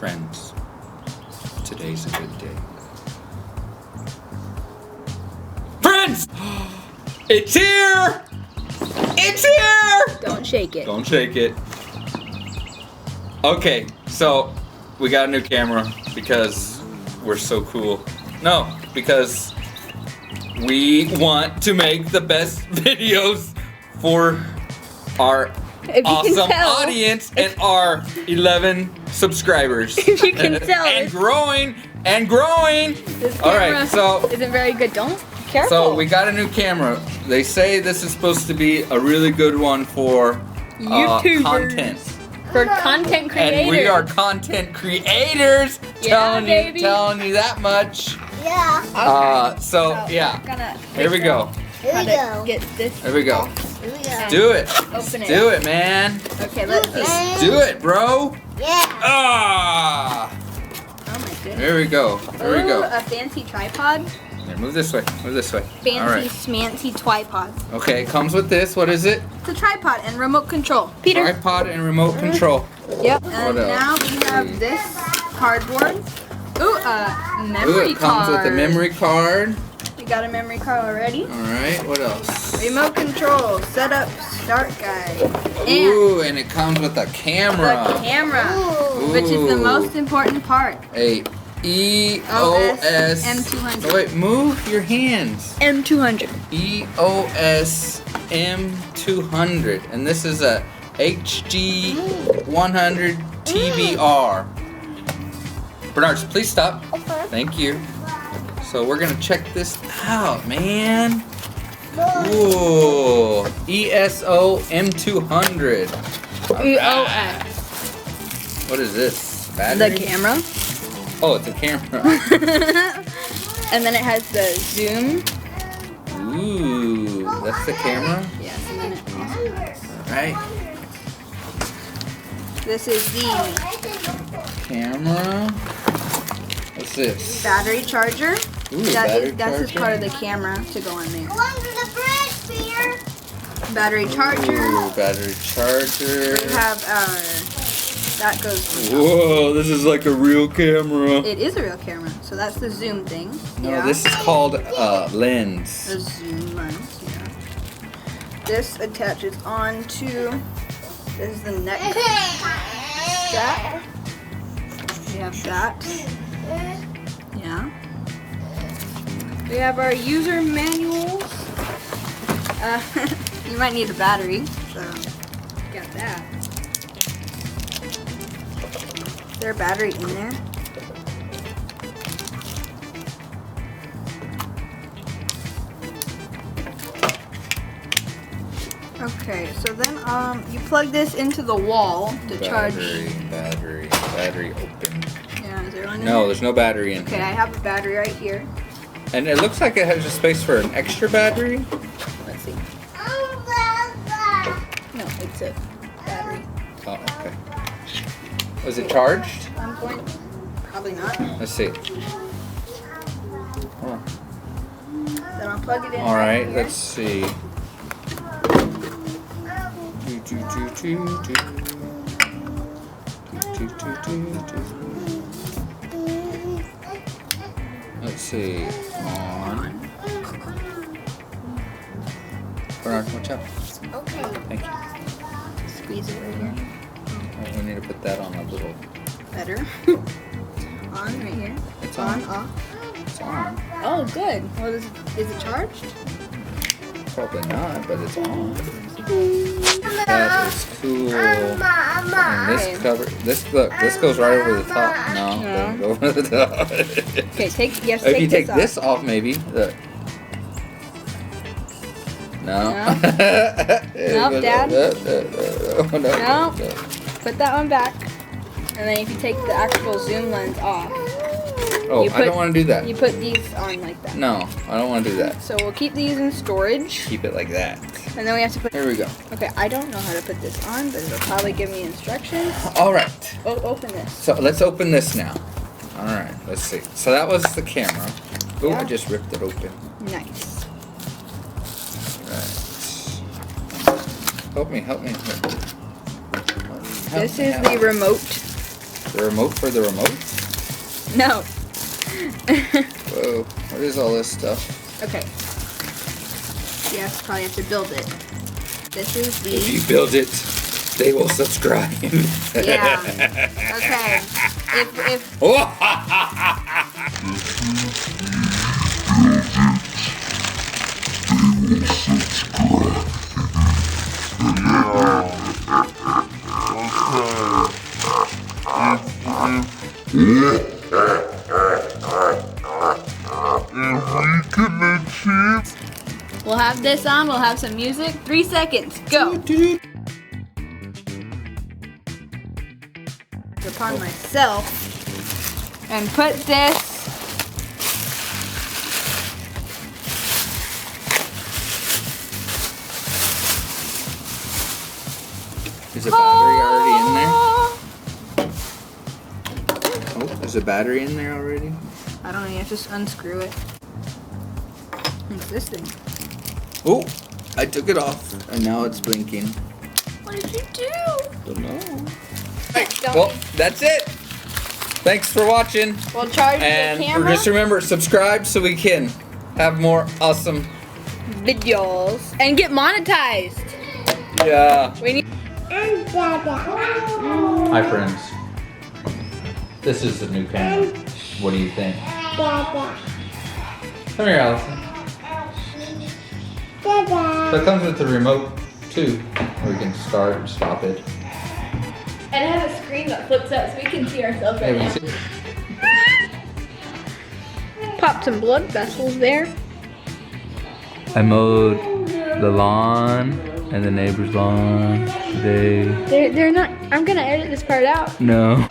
Friends, today's a good day. Friends! It's here! It's here! Don't shake it. Don't shake it. Okay, so we got a new camera because we're so cool. No, because we want to make the best videos for our awesome audience and our 11 subscribers. If you can tell. And growing and growing. This All right, so isn't very good. Don't be careful. So we got a new camera. They say this is supposed to be a really good one for YouTubers. content. For content creators. And we are content creators. Yeah, baby. Telling you that much. Yeah. Okay. So yeah. Here we go. Here we go. Get this. Here we go. Here we go. Let's do it. Open it. Do it, man. Okay, let's see. Do it, bro. Yeah. Ah. Oh my goodness. Here we go. Here we Ooh, go. a fancy tripod. Here, move this way. Move this way. Fancy All right. smancy tripod. Okay, it comes with this. What is it? It's a tripod and remote control. Peter. Tripod and remote control. Yep. And What now else? we have this cardboard. Ooh, a memory Ooh, it comes card. with a memory card. We got a memory card already. All right. What else? Remote control, setup, start guide, and Ooh, and it comes with a camera. the camera, which is the most important part. A EOS M200. Oh, wait, move your hands. M200. EOS M200, and this is a HD 100 TBR. Bernard, please stop. Okay. Thank you. So we're gonna check this out, man. Ooh, ESO M200. EOS. What is this? Battery? The camera. Oh, it's a camera. And then it has the zoom. Ooh, that's the camera. Yes, and then it also has. All right, This is the camera. What's this? battery charger. Ooh, battery That's just charger. part of the camera to go in there. Go under the bridge, Peter. Battery charger. Ooh, battery charger. We have that goes. Whoa, this is like a real camera. It is a real camera, so that's the zoom thing. No, yeah. this is called The lens. zoom lens. Yeah. This attaches onto. This is the neck strap. We have that. Yeah. We have our user manuals. You might need a battery, so got that. Is there a battery in there? Okay, so then you plug this into the wall to charge. Battery open. Yeah, is there one in No, there? there's no battery in Okay, here. I have a battery right here. And it looks like it has a space for an extra battery. Let's see. No, it's a battery. Oh, okay. Was it charged? I'm going. Probably not. Let's see. Oh. Then I'll plug it in. All right, here. let's see. Let's see. On. Bernard, watch out. Okay. Thank you. Squeeze it right here. Oh, we need to put that on a little. Better. On right here. It's On, on. off. It's on. Oh, good. Well, is it charged? Probably not, but it's on. That is cool. And this cover, this goes right over the top. No, No. doesn't go over the top. Okay, you have to If you take off. this off, maybe. Look. No. Nope, Dad. No. No. Put that one back. And then if you take the actual zoom lens off, Oh, You I don't want to do that. you put these on like that. No, I don't want to do that. So we'll keep these in storage. Keep it like that. And then we have to put. Here we go. Okay, I don't know how to put this on, but it'll probably give me instructions. All right. Oh, open this. So let's open this now. All right. Let's see. So that was the camera. Oh, Yeah. I just ripped it open. Nice. Right. Help me. This is the remote. The remote for the remote? No. Whoa, what is all this stuff? Okay. Yes, probably have to build it. This is the... If you build it, they will subscribe. Yeah. Okay. If we'll have this on, we'll have some music. 3 seconds, go. Upon myself and put this Is a battery already in there? Oh, there's a battery in there already? I don't know, you have to just unscrew it. What's this thing? Oh, I took it off and now it's blinking. What did you do? Don't know. Well, that's it. Thanks for watching. We'll charge And the camera. just remember, subscribe so we can have more awesome Videos and get monetized. Yeah. We need. Hi friends. This is the new camera. What do you think? Come here, Allison. So it comes with the remote too. We can start and stop it. And it has a screen that flips out so we can see ourselves Hey, right we now. see- Pop some blood vessels there. I mowed the lawn and the neighbor's lawn today. They're not. I'm gonna edit this part out. No.